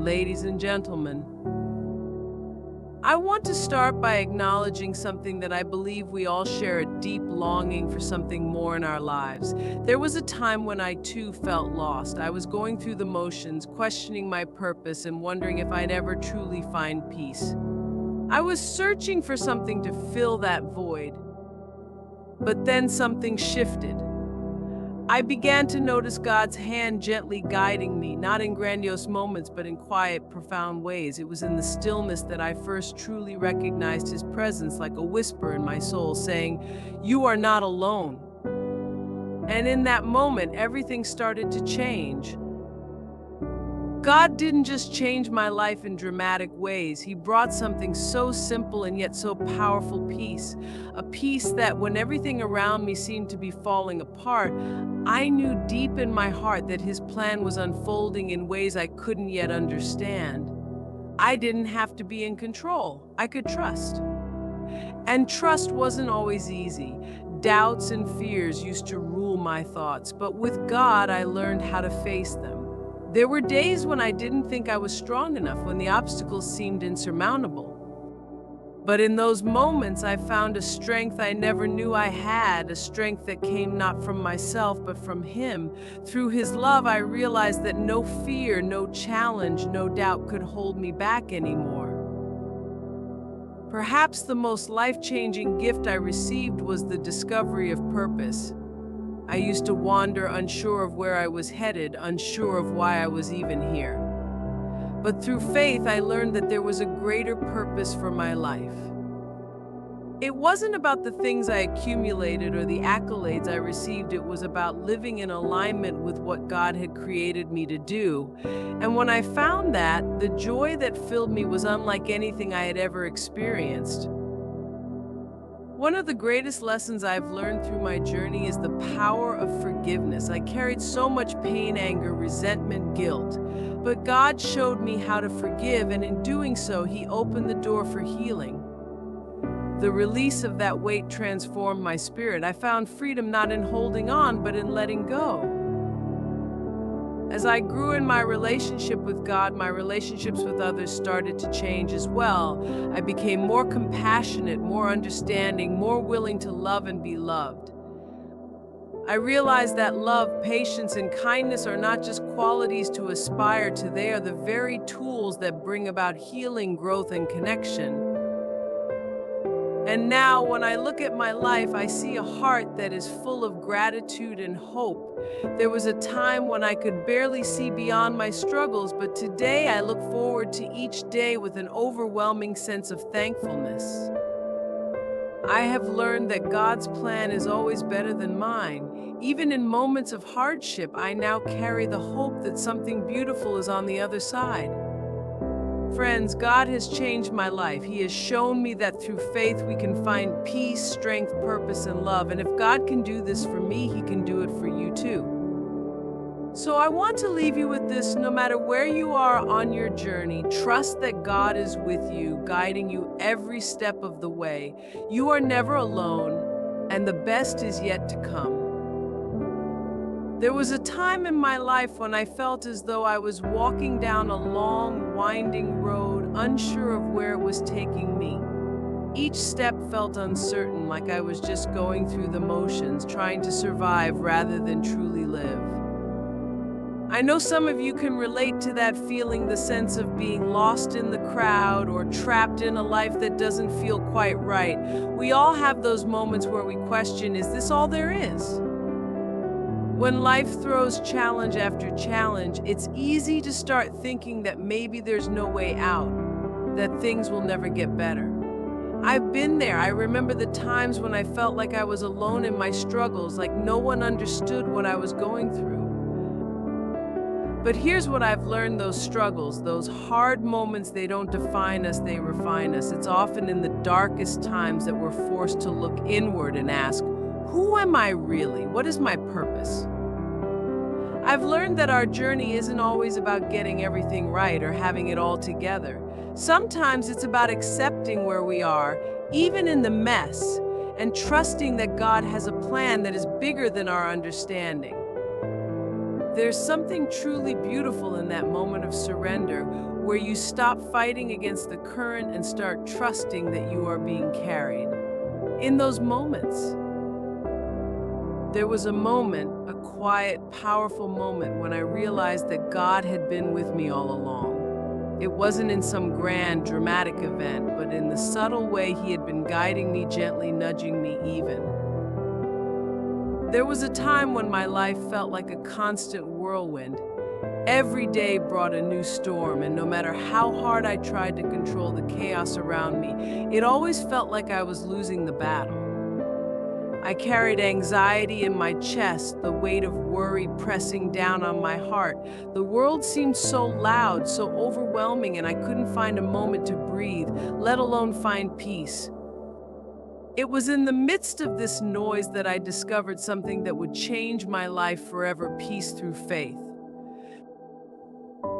ladies and gentlemen. I want to start by acknowledging something that I believe we all share a deep longing for something more in our lives. There was a time when I too felt lost. I was going through the motions, questioning my purpose and wondering if I'd ever truly find peace. I was searching for something to fill that void. But then something shifted. I began to notice God's hand gently guiding me, not in grandiose moments, but in quiet, profound ways. It was in the stillness that I first truly recognized His presence, like a whisper in my soul saying, "You are not alone." And in that moment, everything started to change. God didn't just change my life in dramatic ways. He brought something so simple and yet so powerful, peace. A peace that when everything around me seemed to be falling apart, I knew deep in my heart that His plan was unfolding in ways I couldn't yet understand. I didn't have to be in control. I could trust. And trust wasn't always easy. Doubts and fears used to rule my thoughts, but with God, I learned how to face them. There were days when I didn't think I was strong enough, when the obstacles seemed insurmountable. But in those moments, I found a strength I never knew I had, a strength that came not from myself, but from Him. Through His love, I realized that no fear, no challenge, no doubt could hold me back anymore. Perhaps the most life-changing gift I received was the discovery of purpose. I used to wander, unsure of where I was headed, unsure of why I was even here. But through faith, I learned that there was a greater purpose for my life. It wasn't about the things I accumulated or the accolades I received. It was about living in alignment with what God had created me to do. And when I found that, the joy that filled me was unlike anything I had ever experienced. One of the greatest lessons I've learned through my journey is the power of forgiveness. I carried so much pain, anger, resentment, guilt. But God showed me how to forgive, and in doing so, He opened the door for healing. The release of that weight transformed my spirit. I found freedom not in holding on, but in letting go. As I grew in my relationship with God, my relationships with others started to change as well. I became more compassionate, more understanding, more willing to love and be loved. I realized that love, patience, and kindness are not just qualities to aspire to, they are the very tools that bring about healing, growth, and connection. And now, when I look at my life, I see a heart that is full of gratitude and hope. There was a time when I could barely see beyond my struggles, but today I look forward to each day with an overwhelming sense of thankfulness. I have learned that God's plan is always better than mine. Even in moments of hardship, I now carry the hope that something beautiful is on the other side. Friends, God has changed my life. He has shown me that through faith we can find peace, strength, purpose, and love. And if God can do this for me, He can do it for you too. So I want to leave you with this: no matter where you are on your journey, trust that God is with you, guiding you every step of the way. You are never alone, and the best is yet to come. There was a time in my life when I felt as though I was walking down a long, winding road, unsure of where it was taking me. Each step felt uncertain, like I was just going through the motions, trying to survive rather than truly live. I know some of you can relate to that feeling, the sense of being lost in the crowd or trapped in a life that doesn't feel quite right. We all have those moments where we question, is this all there is? When life throws challenge after challenge, it's easy to start thinking that maybe there's no way out, that things will never get better. I've been there. I remember the times when I felt like I was alone in my struggles, like no one understood what I was going through. But here's what I've learned: those struggles, those hard moments, they don't define us, they refine us. It's often in the darkest times that we're forced to look inward and ask, who am I really? What is my purpose? I've learned that our journey isn't always about getting everything right or having it all together. Sometimes it's about accepting where we are, even in the mess, and trusting that God has a plan that is bigger than our understanding. There's something truly beautiful in that moment of surrender, where you stop fighting against the current and start trusting that you are being carried. In those moments, there was a moment, a quiet, powerful moment when I realized that God had been with me all along. It wasn't in some grand, dramatic event, but in the subtle way He had been guiding me, gently nudging me even. There was a time when my life felt like a constant whirlwind. Every day brought a new storm, and no matter how hard I tried to control the chaos around me, it always felt like I was losing the battle. I carried anxiety in my chest, the weight of worry pressing down on my heart. The world seemed so loud, so overwhelming, and I couldn't find a moment to breathe, let alone find peace. It was in the midst of this noise that I discovered something that would change my life forever: peace through faith.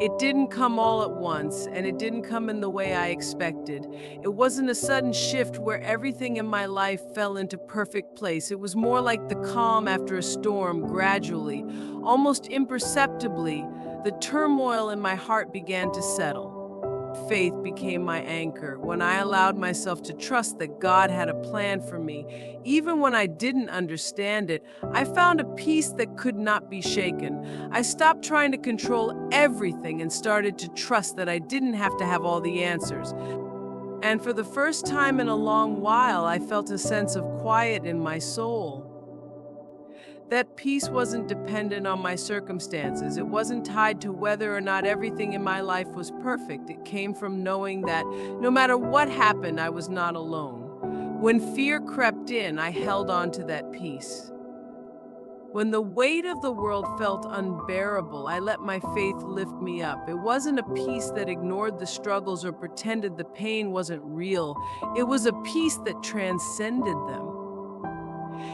It didn't come all at once, and it didn't come in the way I expected. It wasn't a sudden shift where everything in my life fell into perfect place. It was more like the calm after a storm. Gradually, almost imperceptibly, the turmoil in my heart began to settle. Faith became my anchor. When I allowed myself to trust that God had a plan for me, even when I didn't understand it, I found a peace that could not be shaken. I stopped trying to control everything and started to trust that I didn't have to have all the answers. And for the first time in a long while, I felt a sense of quiet in my soul. That peace wasn't dependent on my circumstances. It wasn't tied to whether or not everything in my life was perfect. It came from knowing that no matter what happened, I was not alone. When fear crept in, I held on to that peace. When the weight of the world felt unbearable, I let my faith lift me up. It wasn't a peace that ignored the struggles or pretended the pain wasn't real. It was a peace that transcended them.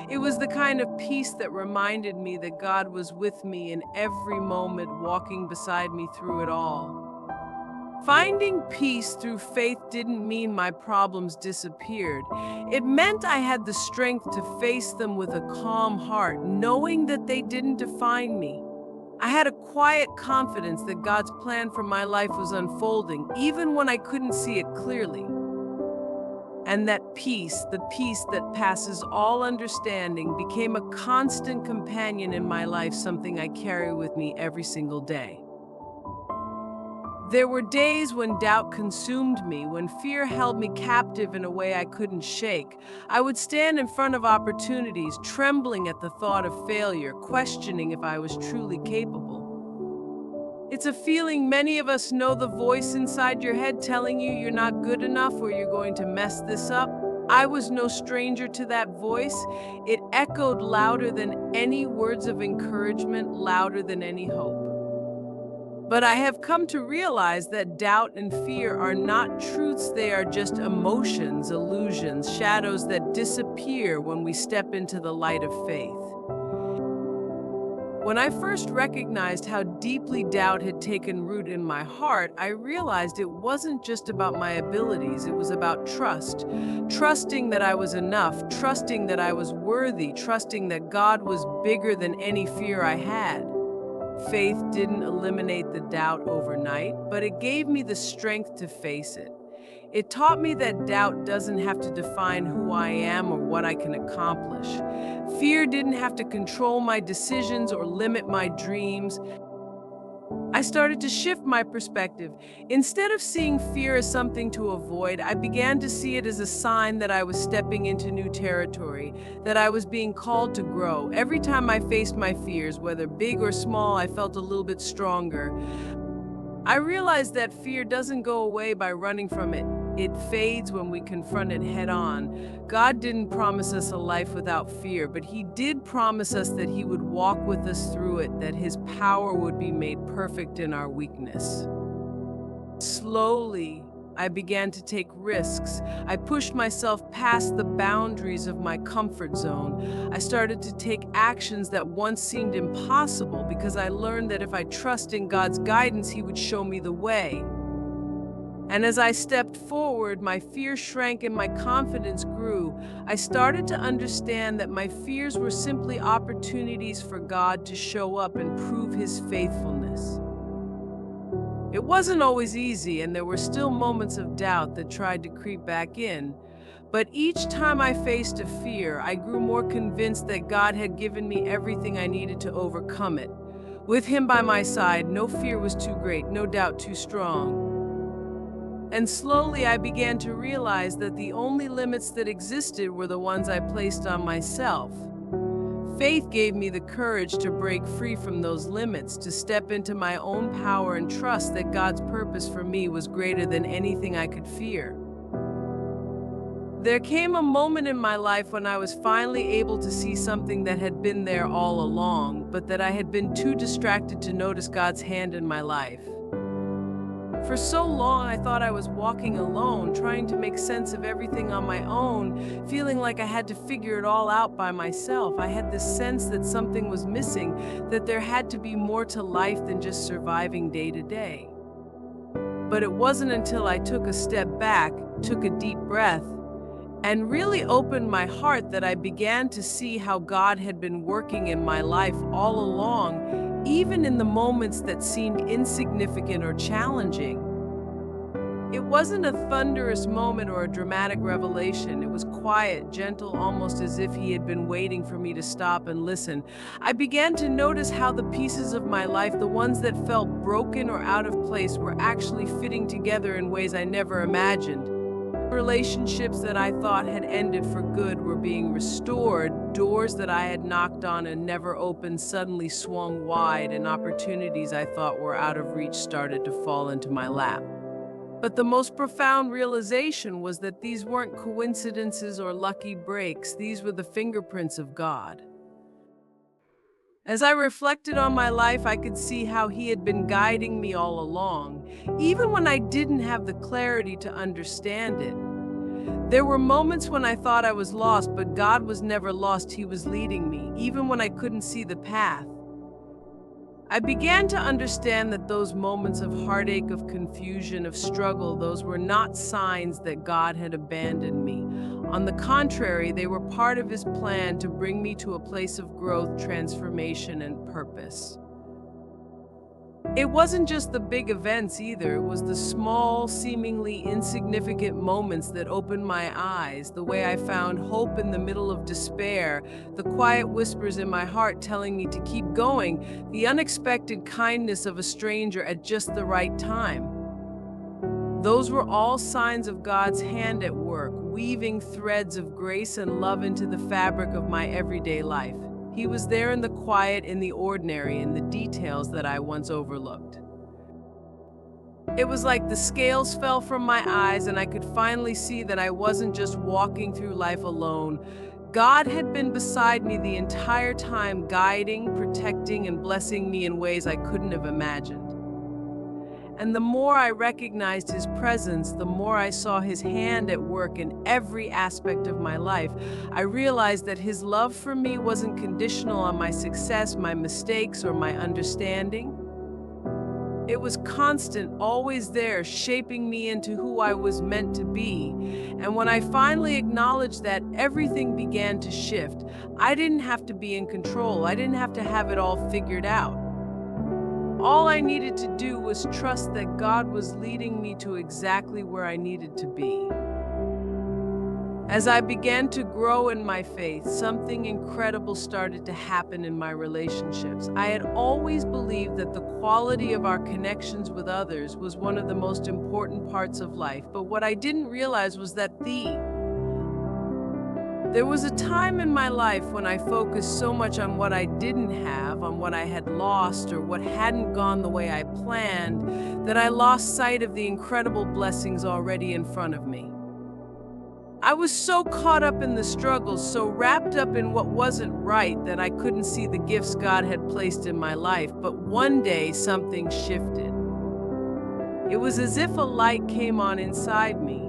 It was the kind of peace that reminded me that God was with me in every moment, walking beside me through it all. Finding peace through faith didn't mean my problems disappeared. It meant I had the strength to face them with a calm heart, knowing that they didn't define me. I had a quiet confidence that God's plan for my life was unfolding, even when I couldn't see it clearly. And that peace, the peace that passes all understanding, became a constant companion in my life, something I carry with me every single day. There were days when doubt consumed me, when fear held me captive in a way I couldn't shake. I would stand in front of opportunities, trembling at the thought of failure, questioning if I was truly capable. It's a feeling many of us know, the voice inside your head telling you you're not good enough or you're going to mess this up. I was no stranger to that voice. It echoed louder than any words of encouragement, louder than any hope. But I have come to realize that doubt and fear are not truths. They are just emotions, illusions, shadows that disappear when we step into the light of faith. When I first recognized how deeply doubt had taken root in my heart, I realized it wasn't just about my abilities, it was about trust. Trusting that I was enough, trusting that I was worthy, trusting that God was bigger than any fear I had. Faith didn't eliminate the doubt overnight, but it gave me the strength to face it. It taught me that doubt doesn't have to define who I am or what I can accomplish. Fear didn't have to control my decisions or limit my dreams. I started to shift my perspective. Instead of seeing fear as something to avoid, I began to see it as a sign that I was stepping into new territory, that I was being called to grow. Every time I faced my fears, whether big or small, I felt a little bit stronger. I realized that fear doesn't go away by running from it. It fades when we confront it head on. God didn't promise us a life without fear, but He did promise us that He would walk with us through it, that His power would be made perfect in our weakness. Slowly, I began to take risks. I pushed myself past the boundaries of my comfort zone. I started to take actions that once seemed impossible because I learned that if I trust in God's guidance, He would show me the way. And as I stepped forward, my fear shrank and my confidence grew. I started to understand that my fears were simply opportunities for God to show up and prove His faithfulness. It wasn't always easy, and there were still moments of doubt that tried to creep back in. But each time I faced a fear, I grew more convinced that God had given me everything I needed to overcome it. With Him by my side, no fear was too great, no doubt too strong. And slowly I began to realize that the only limits that existed were the ones I placed on myself. Faith gave me the courage to break free from those limits, to step into my own power and trust that God's purpose for me was greater than anything I could fear. There came a moment in my life when I was finally able to see something that had been there all along, but that I had been too distracted to notice God's hand in my life. For so long, I thought I was walking alone, trying to make sense of everything on my own, feeling like I had to figure it all out by myself. I had this sense that something was missing, that there had to be more to life than just surviving day to day. But it wasn't until I took a step back, took a deep breath, and really opened my heart that I began to see how God had been working in my life all along, even in the moments that seemed insignificant or challenging. It wasn't a thunderous moment or a dramatic revelation. It was quiet, gentle, almost as if He had been waiting for me to stop and listen. I began to notice how the pieces of my life, the ones that felt broken or out of place, were actually fitting together in ways I never imagined. Relationships that I thought had ended for good were being restored. Doors that I had knocked on and never opened suddenly swung wide, and opportunities I thought were out of reach started to fall into my lap. But the most profound realization was that these weren't coincidences or lucky breaks. These were the fingerprints of God. As I reflected on my life, I could see how He had been guiding me all along, even when I didn't have the clarity to understand it. There were moments when I thought I was lost, but God was never lost. He was leading me, even when I couldn't see the path. I began to understand that those moments of heartache, of confusion, of struggle, those were not signs that God had abandoned me. On the contrary, they were part of His plan to bring me to a place of growth, transformation, and purpose. It wasn't just the big events either. It was the small, seemingly insignificant moments that opened my eyes, the way I found hope in the middle of despair, the quiet whispers in my heart telling me to keep going, the unexpected kindness of a stranger at just the right time. Those were all signs of God's hand at work, weaving threads of grace and love into the fabric of my everyday life. He was there in the quiet, in the ordinary, in the details that I once overlooked. It was like the scales fell from my eyes and I could finally see that I wasn't just walking through life alone. God had been beside me the entire time, guiding, protecting, and blessing me in ways I couldn't have imagined. And the more I recognized His presence, the more I saw His hand at work in every aspect of my life. I realized that His love for me wasn't conditional on my success, my mistakes, or my understanding. It was constant, always there, shaping me into who I was meant to be. And when I finally acknowledged that, everything began to shift. I didn't have to be in control. I didn't have to have it all figured out. All I needed to do was trust that God was leading me to exactly where I needed to be. As I began to grow in my faith, something incredible started to happen in my relationships. I had always believed that the quality of our connections with others was one of the most important parts of life, but what I didn't realize was that there was a time in my life when I focused so much on what I didn't have, on what I had lost, or what hadn't gone the way I planned, that I lost sight of the incredible blessings already in front of me. I was so caught up in the struggles, so wrapped up in what wasn't right, that I couldn't see the gifts God had placed in my life. But one day, something shifted. It was as if a light came on inside me.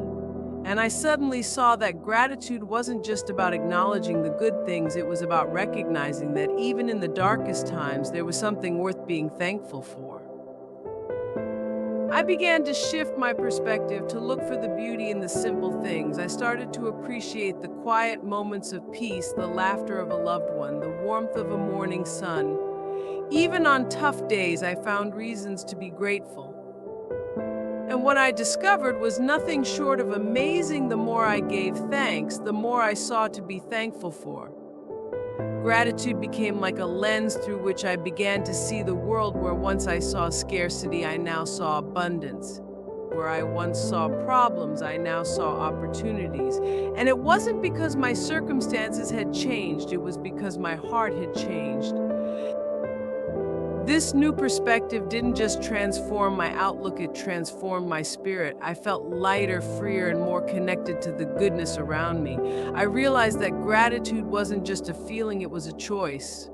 And I suddenly saw that gratitude wasn't just about acknowledging the good things, it was about recognizing that even in the darkest times, there was something worth being thankful for. I began to shift my perspective to look for the beauty in the simple things. I started to appreciate the quiet moments of peace, the laughter of a loved one, the warmth of a morning sun. Even on tough days, I found reasons to be grateful. And what I discovered was nothing short of amazing. The more I gave thanks, the more I saw to be thankful for. Gratitude became like a lens through which I began to see the world. Where once I saw scarcity, I now saw abundance. Where I once saw problems, I now saw opportunities. And it wasn't because my circumstances had changed, it was because my heart had changed. This new perspective didn't just transform my outlook, it transformed my spirit. I felt lighter, freer, and more connected to the goodness around me. I realized that gratitude wasn't just a feeling, it was a choice.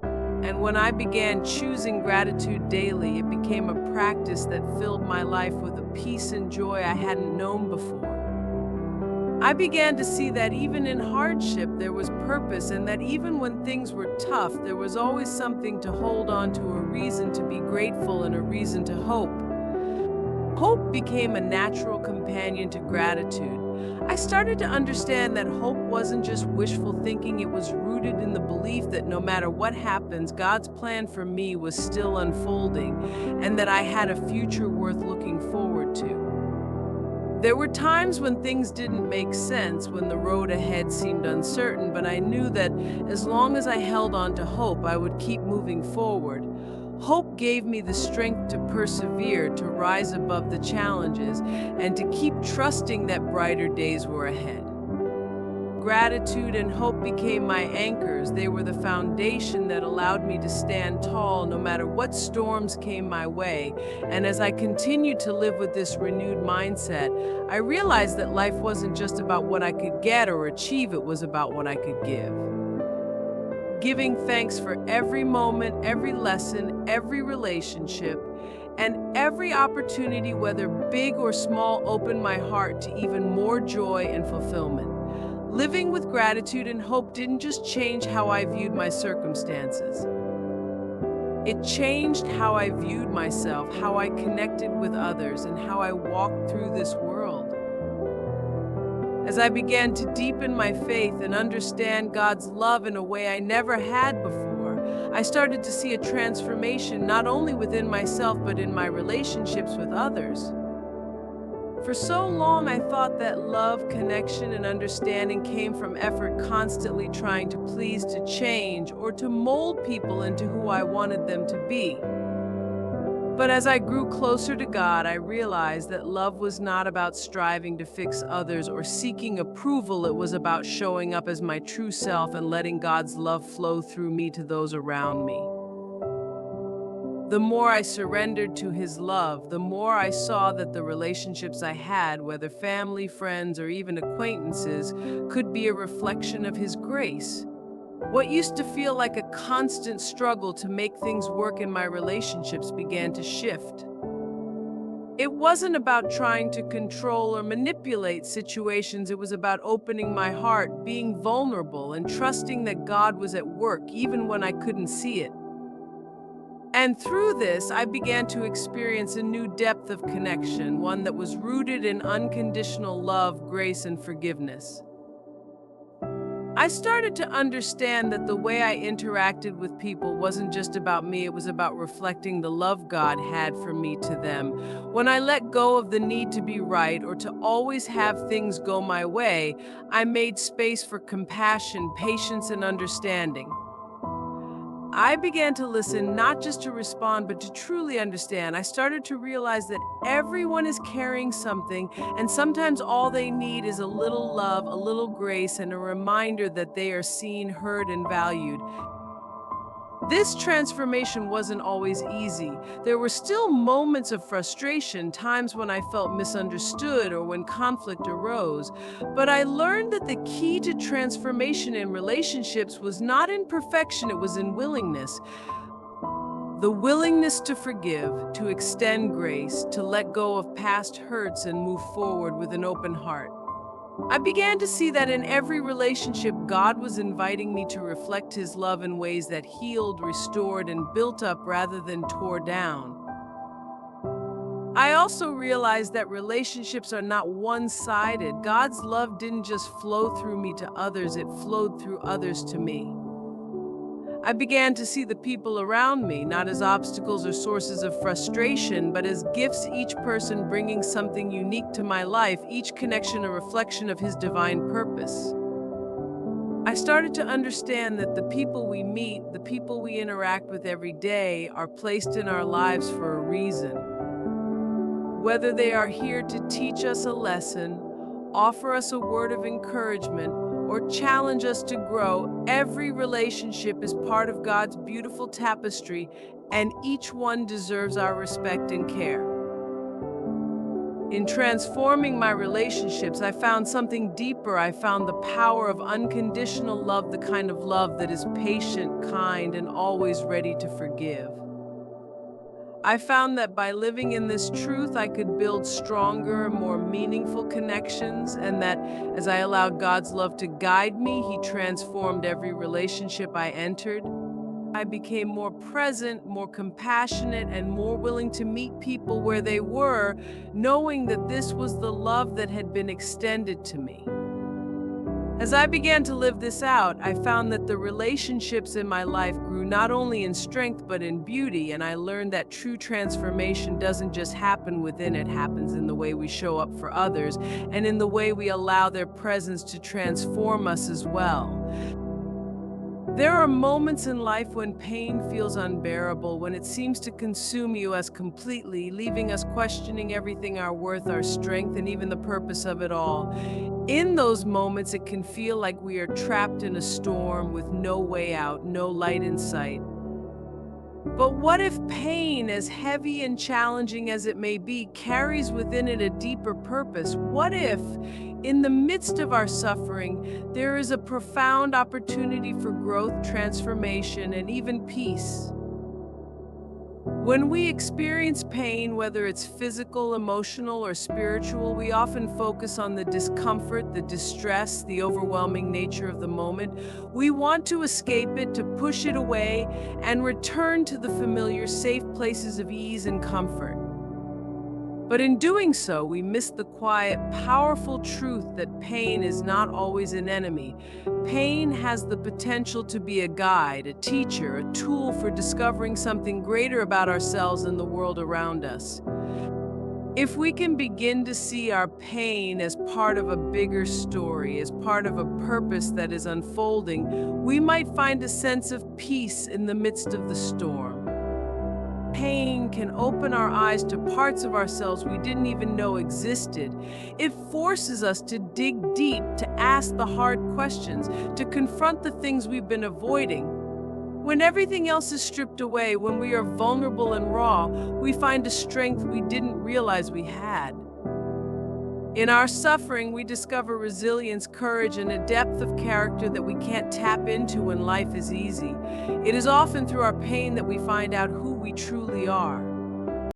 And when I began choosing gratitude daily, it became a practice that filled my life with a peace and joy I hadn't known before. I began to see that even in hardship, there was purpose, and that even when things were tough, there was always something to hold on to, a reason to be grateful, and a reason to hope. Hope became a natural companion to gratitude. I started to understand that hope wasn't just wishful thinking, it was rooted in the belief that no matter what happens, God's plan for me was still unfolding, and that I had a future worth looking forward to. There were times when things didn't make sense, when the road ahead seemed uncertain, but I knew that as long as I held on to hope, I would keep moving forward. Hope gave me the strength to persevere, to rise above the challenges, and to keep trusting that brighter days were ahead. Gratitude and hope became my anchors. They were the foundation that allowed me to stand tall no matter what storms came my way. And as I continued to live with this renewed mindset, I realized that life wasn't just about what I could get or achieve, it was about what I could give. Giving thanks for every moment, every lesson, every relationship, and every opportunity, whether big or small, opened my heart to even more joy and fulfillment. Living with gratitude and hope didn't just change how I viewed my circumstances. It changed how I viewed myself, how I connected with others, and how I walked through this world. As I began to deepen my faith and understand God's love in a way I never had before, I started to see a transformation not only within myself but in my relationships with others. For so long, I thought that love, connection, and understanding came from effort, constantly trying to please, to change, or to mold people into who I wanted them to be. But as I grew closer to God, I realized that love was not about striving to fix others or seeking approval. It was about showing up as my true self and letting God's love flow through me to those around me. The more I surrendered to His love, the more I saw that the relationships I had, whether family, friends, or even acquaintances, could be a reflection of His grace. What used to feel like a constant struggle to make things work in my relationships began to shift. It wasn't about trying to control or manipulate situations. It was about opening my heart, being vulnerable, and trusting that God was at work even when I couldn't see it. And through this, I began to experience a new depth of connection, one that was rooted in unconditional love, grace, and forgiveness. I started to understand that the way I interacted with people wasn't just about me, it was about reflecting the love God had for me to them. When I let go of the need to be right or to always have things go my way, I made space for compassion, patience, and understanding. I began to listen, not just to respond, but to truly understand. I started to realize that everyone is carrying something, and sometimes all they need is a little love, a little grace, and a reminder that they are seen, heard, and valued. This transformation wasn't always easy. There were still moments of frustration, times when I felt misunderstood or when conflict arose. But I learned that the key to transformation in relationships was not in perfection, it was in willingness. The willingness to forgive, to extend grace, to let go of past hurts and move forward with an open heart. I began to see that in every relationship, God was inviting me to reflect His love in ways that healed, restored, and built up rather than tore down. I also realized that relationships are not one-sided. God's love didn't just flow through me to others, it flowed through others to me. I began to see the people around me not as obstacles or sources of frustration, but as gifts, each person bringing something unique to my life, each connection a reflection of His divine purpose. I started to understand that the people we meet, the people we interact with every day, are placed in our lives for a reason. Whether they are here to teach us a lesson, offer us a word of encouragement, or challenge us to grow, every relationship is part of God's beautiful tapestry, and each one deserves our respect and care. In transforming my relationships, I found something deeper. I found the power of unconditional love, the kind of love that is patient, kind, and always ready to forgive. I found that by living in this truth, I could build stronger, more meaningful connections, and that as I allowed God's love to guide me, He transformed every relationship I entered. I became more present, more compassionate, and more willing to meet people where they were, knowing that this was the love that had been extended to me. As I began to live this out, I found that the relationships in my life grew not only in strength but in beauty, and I learned that true transformation doesn't just happen within, it happens in the way we show up for others and in the way we allow their presence to transform us as well. There are moments in life when pain feels unbearable, when it seems to consume you as completely, leaving us questioning everything, our worth, our strength, and even the purpose of it all. In those moments, it can feel like we are trapped in a storm with no way out, no light in sight. But what if pain, as heavy and challenging as it may be, carries within it a deeper purpose? What if, in the midst of our suffering, there is a profound opportunity for growth, transformation, and even peace? When we experience pain, whether it's physical, emotional, or spiritual, we often focus on the discomfort, the distress, the overwhelming nature of the moment. We want to escape it, to push it away, and return to the familiar, safe places of ease and comfort. But in doing so, we miss the quiet, powerful truth that pain is not always an enemy. Pain has the potential to be a guide, a teacher, a tool for discovering something greater about ourselves and the world around us. If we can begin to see our pain as part of a bigger story, as part of a purpose that is unfolding, we might find a sense of peace in the midst of the storm. Pain can open our eyes to parts of ourselves we didn't even know existed. It forces us to dig deep, to ask the hard questions, to confront the things we've been avoiding. When everything else is stripped away, when we are vulnerable and raw, we find a strength we didn't realize we had. In our suffering, we discover resilience, courage, and a depth of character that we can't tap into when life is easy. It is often through our pain that we find out who we truly are.